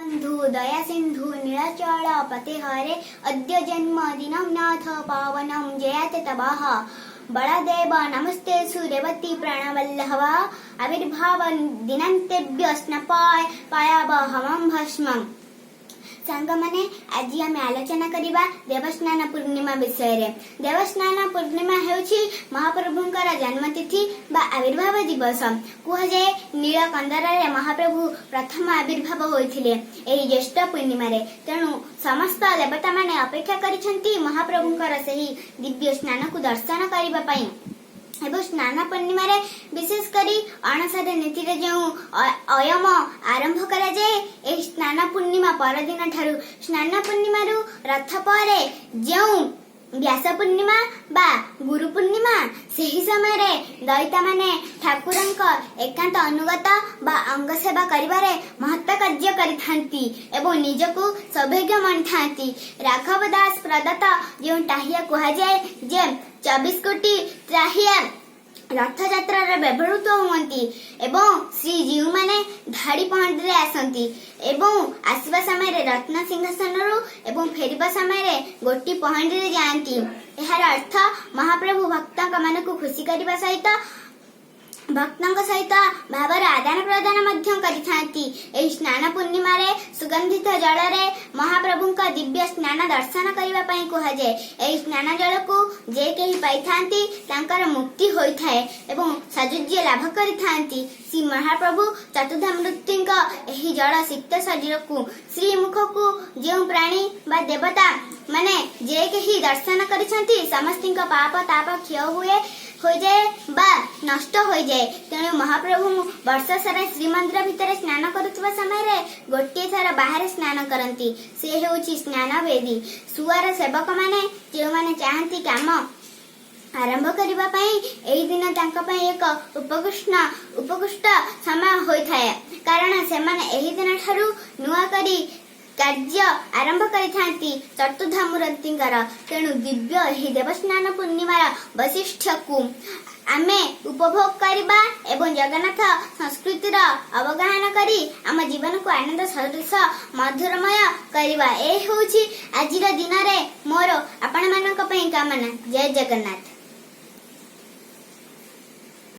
बंधु दया सिंधु नीलाचल पते हरे अद्य जन्मदिनं नाथ पावनं जयते तवः बलदेव नमस्ते सुरेवती प्रणवल्लभ आविर्भाव दिनांतेभ्य स्नपाय पायावहमं भस्मम्। सांग माने आज आम आलोचना करिबा देवस्नान पूर्णिमा विषय रे। देवस्नान पूर्णिमा हेउछि महाप्रभुंकर जन्मतिथि बा आविर्भाव दिवस। कुह जाए नीलकंदर रे महाप्रभु प्रथम आविर्भाव होइथिले एही ज्येष्ठ पूर्णिमा रे। तेणु समस्त देवता माने अपेक्षा करिसंती महाप्रभुंकर सही दिव्य स्नान को दर्शन करिबा पई। एवं स्नान पूर्णिमा रे विशेष करी अणसार नीति रे जो अयम आरंभ करा जाए एही स्नान पूर्णिमा परदिन ठारू स्नान पूर्णिमा रु रथ परे जो व्यास पूर्णिमा बा गुरु पूर्णिमा सही समय रे दैता माने ठाकुरंक एकांत अनुगत बा अंग सेवा करिबारे महत्व कार्य करिथांती एवं निजको सौभाग्य मानिथांती। राघव दास प्रदत्त जो टाहिया कहा जाए जे 24 कोटी टाहिया रथ यात्रा रे व्यवहृत हुअंती एवं श्रीजीव माने धाड़ी पहंड रे आसंती एवं आसवा समय रे रत्न सिंहासन रु एवं फेरिबा समय रे गोटी पहंड रे जांती। एहार अर्थ महाप्रभु भक्तक मन को खुशी करबा सहित भक्तों सहित भावर आदान प्रदान मध्य करिथांती। एही स्नान पूर्णिमा रे सुगंधित जल रे महाप्रभु का दिव्य स्नान दर्शन करिबा पई कहा जाए। एही स्नान जल को जे केही पाइथांती तांकर मुक्ति होइथाए एवं साजुज्य लाभ करिथांती। श्री महाप्रभु चतुर्धामूर्तिंक एही जल सिक्त शरीर को श्री मुख को जो प्राणी बा देवता माने जे केही दर्शन करिसंती समस्तिंक पाप ताप क्षय हुए हो जाए बा नष्ट हो जाए। तेणु महाप्रभु वर्ष सारा श्रीमंदिर भितर स्नान करुवा समय रे गोटे थर बाहर स्नान करती से हेउची स्नान वेदी। सुआर सेवक माने जो माने चाहती काम आरंभ करिबा पई एही दिन तांका पई एक उपकृष्ट समय होइथाय कारण से माने एही दिन ठारू नुआ करी कार्य आरंभ करिथांती चतुर्धामूर्तिंकर। तेणु दिव्य एही देवस्नान पूर्णिमार वैशिष्ट्य को आमे उपभोग करिबा एवं जगन्नाथ संस्कृतिर अवगाहन करी आम जीवन को आनंद सदृश मधुरमय करिबा। ए होछि आजिर दिन रे मोर आपण मानक पई कामना। जय जगन्नाथ।